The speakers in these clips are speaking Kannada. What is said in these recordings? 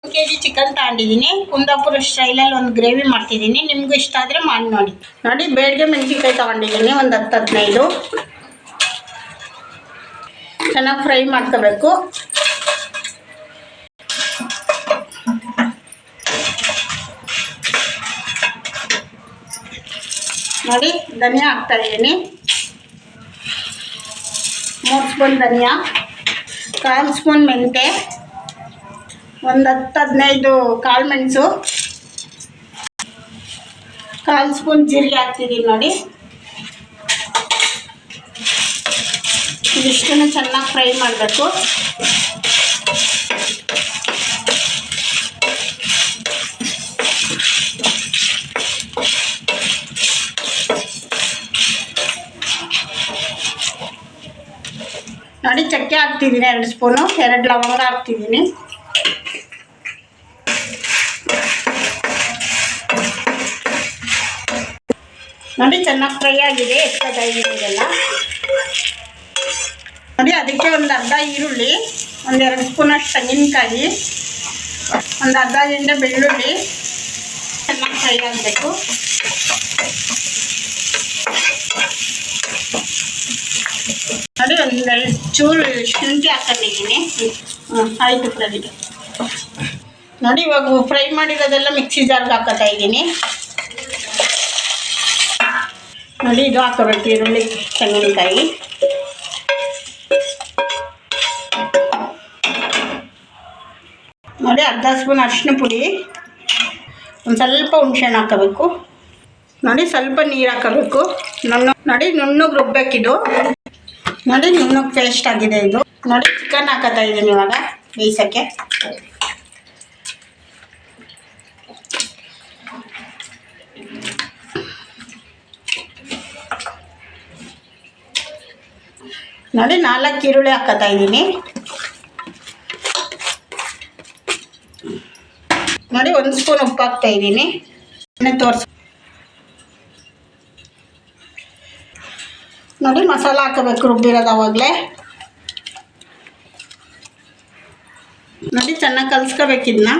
kg ಚಿಕನ್ ತಗೊಂಡಿದ್ದೀನಿ. ಕುಂದಾಪುರ ಸ್ಟೈಲಲ್ಲಿ ಒಂದು ಗ್ರೇವಿ ಮಾಡ್ತಿದ್ದೀನಿ. ನಿಮಗೂ ಇಷ್ಟ ಆದರೆ ಮಾಡಿ ನೋಡಿ. ನೋಡಿ ಬೇಡಿಗೆ ಮೆಣಸಿನ್ಕಾಯಿ ತಗೊಂಡಿದ್ದೀನಿ ಒಂದು 10-15. ಚೆನ್ನಾಗಿ ಫ್ರೈ ಮಾಡ್ಕೋಬೇಕು. ನೋಡಿ ಧನಿಯಾ ಹಾಕ್ತಾಯಿದ್ದೀನಿ. 3 ಸ್ಪೂನ್ ಧನಿಯಾ, 1 ಸ್ಪೂನ್ ಮೆಂತೆ, ಒಂದು 10-15 ಕಾಳು ಮೆಣಸು, 1 ಸ್ಪೂನ್ ಜೀರಿಗೆ ಹಾಕ್ತಿದ್ದೀನಿ. ನೋಡಿ ಇದಿಷ್ಟನ್ನು ಚೆನ್ನಾಗಿ ಫ್ರೈ ಮಾಡಬೇಕು. ನೋಡಿ ಚಕ್ಕೆ ಹಾಕ್ತಿದ್ದೀನಿ 2 ಸ್ಪೂನು, 2 ಲವಂಗ ಹಾಕ್ತಿದ್ದೀನಿ. ನೋಡಿ ಚೆನ್ನಾಗಿ ಫ್ರೈ ಆಗಿದೆ. ಇದೆಲ್ಲ ನೋಡಿ ಅದಕ್ಕೆ ಒಂದು ಅರ್ಧ ಈರುಳ್ಳಿ, ಒಂದು 2 ಸ್ಪೂನಷ್ಟು ತೆಂಗಿನಕಾಯಿ, ಒಂದು ಅರ್ಧ ಗೆಂಡೆ ಬೆಳ್ಳುಳ್ಳಿ ಚೆನ್ನಾಗಿ ಫ್ರೈ ಆಗಬೇಕು. ನೋಡಿ ಒಂದು 2 ಚೂರು ಶುಂಠಿ ಹಾಕೊಂಡಿದ್ದೀನಿ. ಆಯಿತು ಫ್ರೈ. ನೋಡಿ ಇವಾಗ ಫ್ರೈ ಮಾಡಿರೋದೆಲ್ಲ ಮಿಕ್ಸಿ ಜಾರ್ಗೆ ಹಾಕೋತಾ ಇದ್ದೀನಿ. ನೋಡಿ ಇದು ಹಾಕೋಬೇಕು, ಈರುಳ್ಳಿ ತೆಂಗಿನಕಾಯಿ. ನೋಡಿ ಅರ್ಧ ಸ್ಪೂನ್ ಅರಿಶಿನ ಪುಡಿ, ಒಂದು ಸ್ವಲ್ಪ ಹುಣಸೆಹಣ್ಣು ಹಾಕೋಬೇಕು. ನೋಡಿ ಸ್ವಲ್ಪ ನೀರು ಹಾಕೋಬೇಕು. ನೋಡಿ ನುಣ್ಣಗೆ ರುಬ್ಬೇಕಿದು. ನೋಡಿ ನುಣ್ಣಗೆ ಪೇಸ್ಟ್ ಆಗಿದೆ ಇದು. ನೋಡಿ ಚಿಕನ್ ಹಾಕೋತಾ ಇದ್ದೀನಿ ಇವಾಗ ಬೇಯಿಸೋಕ್ಕೆ. ನೋಡಿ 4 ಈರುಳ್ಳಿ ಹಾಕೋತಾ ಇದ್ದೀನಿ. ನೋಡಿ 1 ಸ್ಪೂನ್ ಉಪ್ಪು ಹಾಕ್ತಾ ಇದ್ದೀನಿ. ನೋಡಿ ಮಸಾಲ ಹಾಕೋಬೇಕು ರುಬ್ಬಿರೋದು ಅವಾಗಲೇ. ನೋಡಿ ಚೆನ್ನಾಗಿ ಕಲಿಸ್ಕೋಬೇಕು ಇದನ್ನ.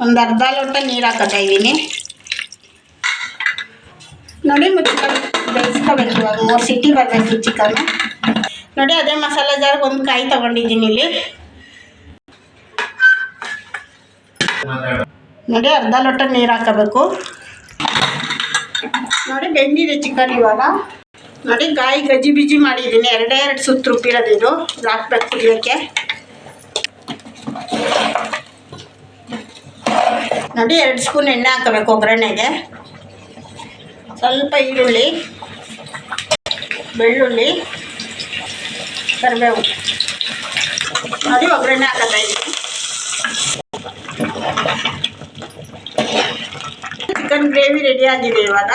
ಒಂದು ಅರ್ಧ ಲೋಟ ನೀರು ಹಾಕೋತಾ ಇದ್ದೀನಿ. ನೋಡಿ ಮುಚ್ಕೊಂಡು ಬೇಯಿಸ್ಕೋಬೇಕು. ಇವಾಗ 3 ಸಿಟಿ ಬರಬೇಕು ಚಿಕನ್. ನೋಡಿ ಅದೇ ಮಸಾಲೆ ಜಾರ್ಗೆ ಒಂದು ಕಾಯಿ ತೊಗೊಂಡಿದ್ದೀನಿ ಇಲ್ಲಿ. ನೋಡಿ ಅರ್ಧ ಲೋಟ ನೀರು ಹಾಕೋಬೇಕು. ನೋಡಿ ಬೆಂದಿದೆ ಚಿಕನ್ ಇವಾಗ. ನೋಡಿ ಕಾಯಿ ಗಜಿ ಬಿಜಿ ಮಾಡಿದ್ದೀನಿ. 2 ಸುತ್ತು ರುಬ್ಬಿರೋದು ಇದು ಹಾಕ್ಬೇಕು ಕುಡಿಯೋಕ್ಕೆ. ನೋಡಿ 2 ಸ್ಪೂನ್ ಎಣ್ಣೆ ಹಾಕಬೇಕು ಒಗ್ಗರಣೆಗೆ. ಸ್ವಲ್ಪ ಈರುಳ್ಳಿ, ಬೆಳ್ಳುಳ್ಳಿ, ಕರಿಬೇವು ನೋಡಿ ಒಗ್ಗರಣೆ ಹಾಕೋತಾ ಇದ್ದೀನಿ. ಚಿಕನ್ ಗ್ರೇವಿ ರೆಡಿ ಆಗಿದೆ ಇವಾಗ.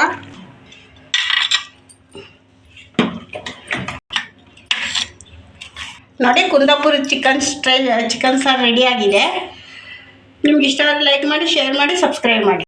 ನೋಡಿ ಕುಂದಾಪುರ ಚಿಕನ್ ಸಾರು ರೆಡಿ ಆಗಿದೆ. ನಿಮ್ಗೆ ಇಷ್ಟ ಆದರೆ ಲೈಕ್ ಮಾಡಿ, ಶೇರ್ ಮಾಡಿ, ಸಬ್ಸ್ಕ್ರೈಬ್ ಮಾಡಿ.